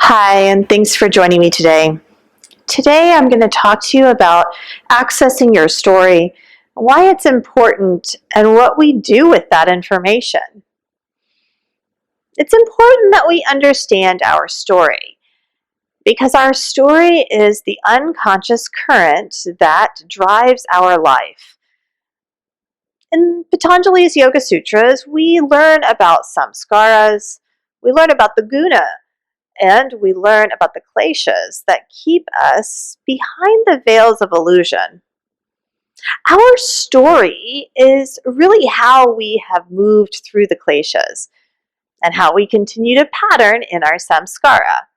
Hi, and thanks for joining me today. Today, I'm going to talk to you about accessing your story, why it's important, and what we do with that information. It's important that we understand our story because our story is the unconscious current that drives our life. In Patanjali's Yoga Sutras, we learn about samskaras, we learn about the guna, and we learn about the kleshas that keep us behind the veils of illusion. Our story is really how we have moved through the kleshas and how we continue to pattern in our samskara.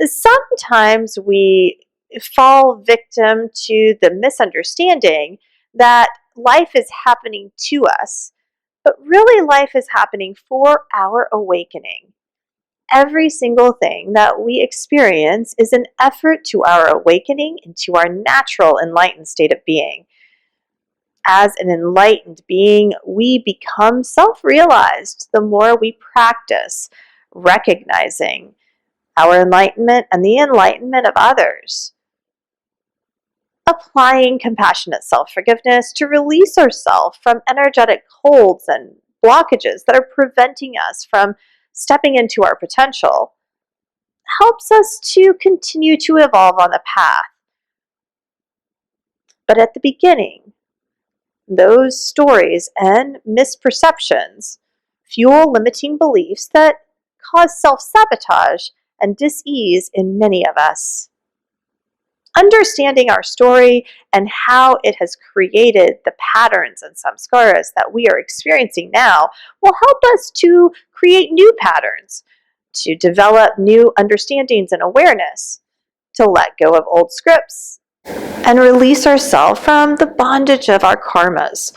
Sometimes we fall victim to the misunderstanding that life is happening to us, but really life is happening for our awakening. Every single thing that we experience is an effort to our awakening into our natural enlightened state of being. As an enlightened being, we become self-realized the more we practice recognizing our enlightenment and the enlightenment of others. Applying compassionate self-forgiveness to release ourselves from energetic holds and blockages that are preventing us from stepping into our potential helps us to continue to evolve on the path. But at the beginning, those stories and misperceptions fuel limiting beliefs that cause self-sabotage and dis-ease in many of us. Understanding our story and how it has created the patterns and samskaras that we are experiencing now will help us to create new patterns, to develop new understandings and awareness, to let go of old scripts, and release ourselves from the bondage of our karmas.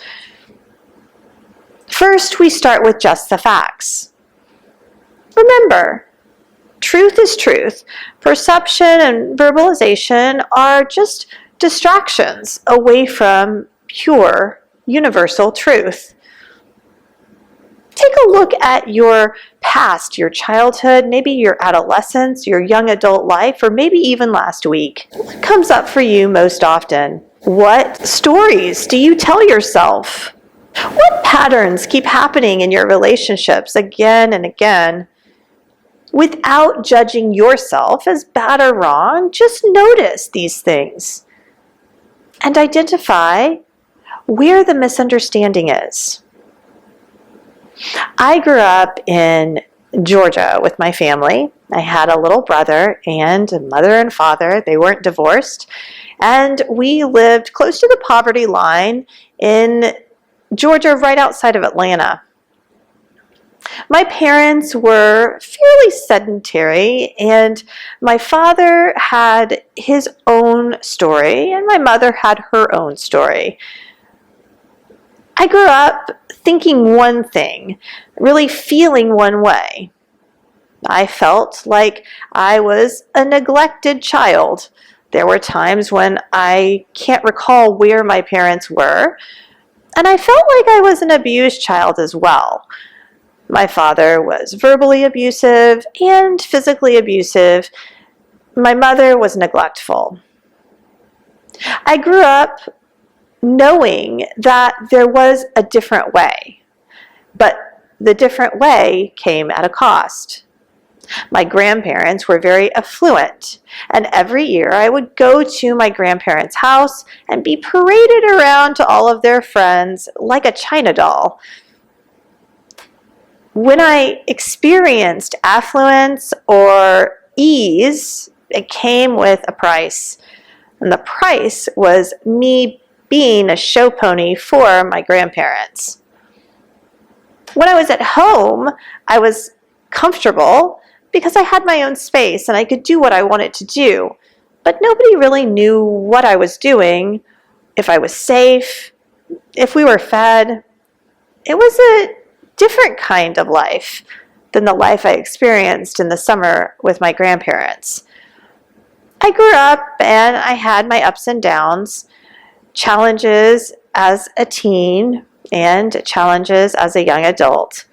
First, we start with just the facts. Remember, truth is truth. Perception and verbalization are just distractions away from pure, universal truth. Take a look at your past, your childhood, maybe your adolescence, your young adult life, or maybe even last week. What comes up for you most often? What stories do you tell yourself? What patterns keep happening in your relationships again and again? Without judging yourself as bad or wrong, just notice these things and identify where the misunderstanding is. I grew up in Georgia with my family. I had a little brother and a mother and father. They weren't divorced. And we lived close to the poverty line in Georgia, right outside of Atlanta. My parents were fairly sedentary, and my father had his own story, and my mother had her own story. I grew up thinking one thing, really feeling one way. I felt like I was a neglected child. There were times when I can't recall where my parents were, and I felt like I was an abused child as well. My father was verbally abusive and physically abusive. My mother was neglectful. I grew up knowing that there was a different way, but the different way came at a cost. My grandparents were very affluent, and every year I would go to my grandparents' house and be paraded around to all of their friends like a China doll. When I experienced affluence or ease, it came with a price. And the price was me being a show pony for my grandparents. When I was at home, I was comfortable because I had my own space and I could do what I wanted to do. But nobody really knew what I was doing, if I was safe, if we were fed. It was a different kind of life than the life I experienced in the summer with my grandparents. I grew up and I had my ups and downs, challenges as a teen and challenges as a young adult.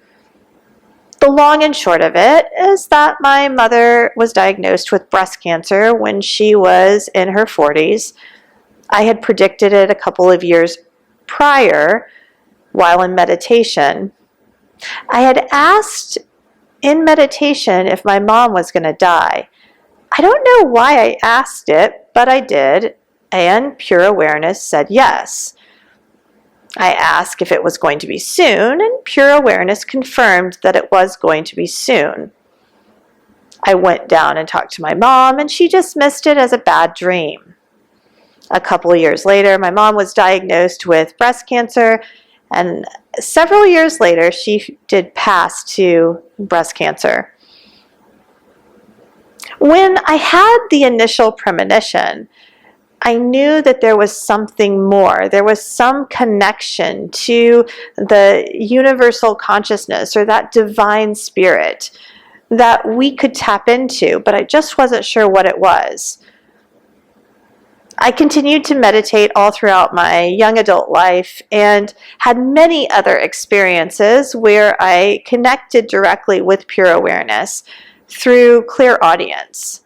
The long and short of it is that my mother was diagnosed with breast cancer when she was in her 40s. I had predicted it a couple of years prior while in meditation. I had asked in meditation if my mom was going to die. I don't know why I asked it, but I did, and Pure Awareness said yes. I asked if it was going to be soon, and Pure Awareness confirmed that it was going to be soon. I went down and talked to my mom, and she dismissed it as a bad dream. A couple of years later, my mom was diagnosed with breast cancer, and several years later, she did pass to breast cancer. When I had the initial premonition, I knew that there was something more. There was some connection to the universal consciousness or that divine spirit that we could tap into, but I just wasn't sure what it was. I continued to meditate all throughout my young adult life and had many other experiences where I connected directly with Pure Awareness through clairaudience.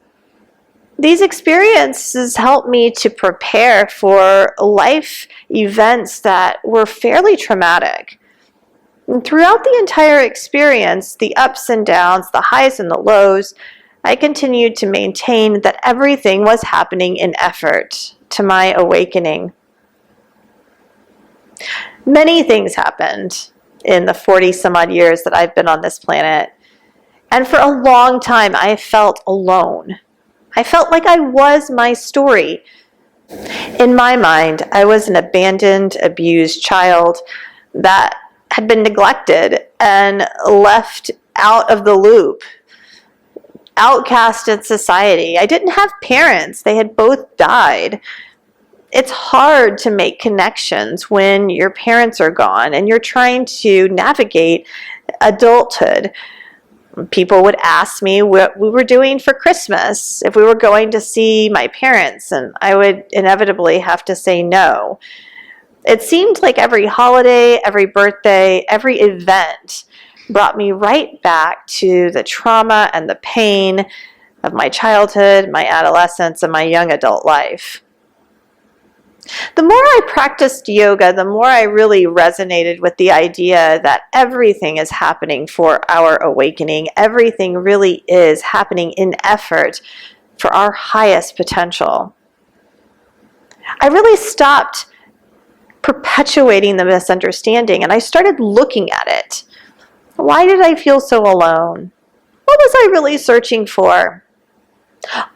These experiences helped me to prepare for life events that were fairly traumatic. And throughout the entire experience, the ups and downs, the highs and the lows, I continued to maintain that everything was happening in effort to my awakening. Many things happened in the 40 some odd years that I've been on this planet. And for a long time, I felt alone. I felt like I was my story. In my mind, I was an abandoned, abused child that had been neglected and left out of the loop, outcast in society. I didn't have parents. They had both died. It's hard to make connections when your parents are gone and you're trying to navigate adulthood. People would ask me what we were doing for Christmas, if we were going to see my parents, and I would inevitably have to say no. It seemed like every holiday, every birthday, every event brought me right back to the trauma and the pain of my childhood, my adolescence, and my young adult life. The more I practiced yoga, the more I really resonated with the idea that everything is happening for our awakening. Everything really is happening in effort for our highest potential. I really stopped perpetuating the misunderstanding and I started looking at it. Why did I feel so alone? What was I really searching for?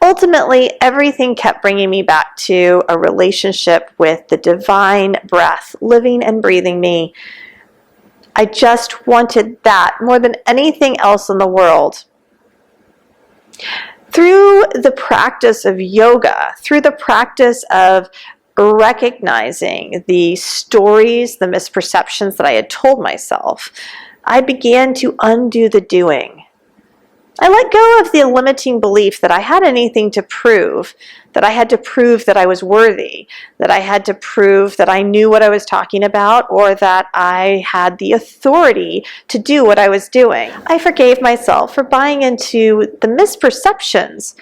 Ultimately, everything kept bringing me back to a relationship with the divine breath, living and breathing me. I just wanted that more than anything else in the world. Through the practice of yoga, through the practice of recognizing the stories, the misperceptions that I had told myself, I began to undo the doing. I let go of the limiting belief that I had anything to prove, that I had to prove that I was worthy, that I had to prove that I knew what I was talking about, or that I had the authority to do what I was doing. I forgave myself for buying into the misperceptions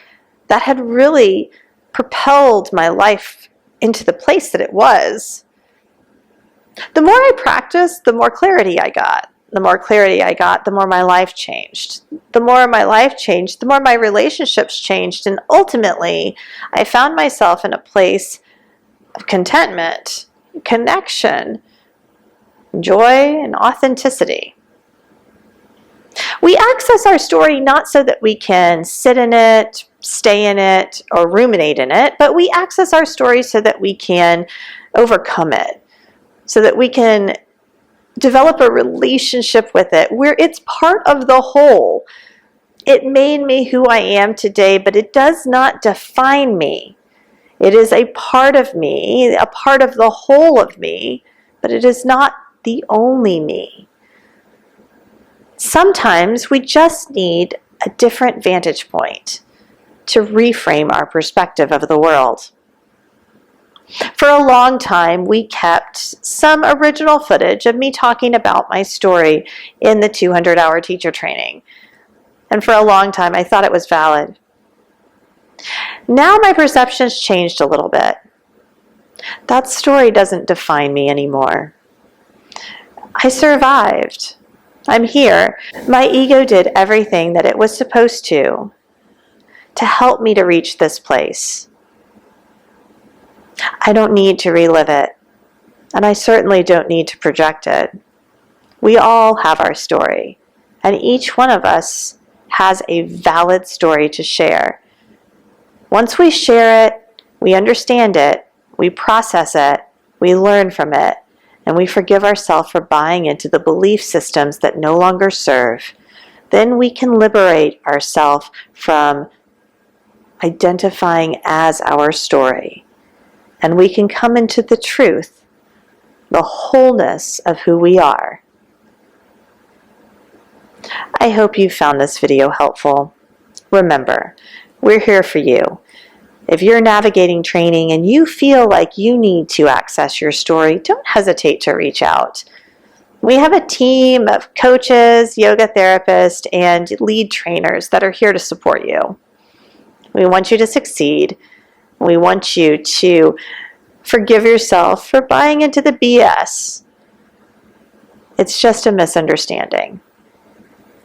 that had really propelled my life into the place that it was. The more I practiced, the more clarity I got. The more clarity I got, the more my life changed. The more my life changed, the more my relationships changed. And ultimately, I found myself in a place of contentment, connection, joy, and authenticity. We access our story not so that we can sit in it, stay in it, or ruminate in it, but we access our story so that we can overcome it, so that we can develop a relationship with it where it's part of the whole. It made me who I am today, but it does not define me. It is a part of me, a part of the whole of me, but it is not the only me. Sometimes we just need a different vantage point to reframe our perspective of the world. For a long time, we kept some original footage of me talking about my story in the 200-hour teacher training. And for a long time, I thought it was valid. Now my perception's changed a little bit. That story doesn't define me anymore. I survived. I'm here. My ego did everything that it was supposed to help me to reach this place. I don't need to relive it, and I certainly don't need to project it. We all have our story, and each one of us has a valid story to share. Once we share it, we understand it, we process it, we learn from it, and we forgive ourselves for buying into the belief systems that no longer serve. Then we can liberate ourselves from identifying as our story. And we can come into the truth, the wholeness of who we are. I hope you found this video helpful. Remember, we're here for you. If you're navigating training and you feel like you need to access your story, don't hesitate to reach out. We have a team of coaches, yoga therapists, and lead trainers that are here to support you. We want you to succeed. We want you to forgive yourself for buying into the BS. It's just a misunderstanding.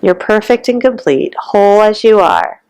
You're perfect and complete, whole as you are.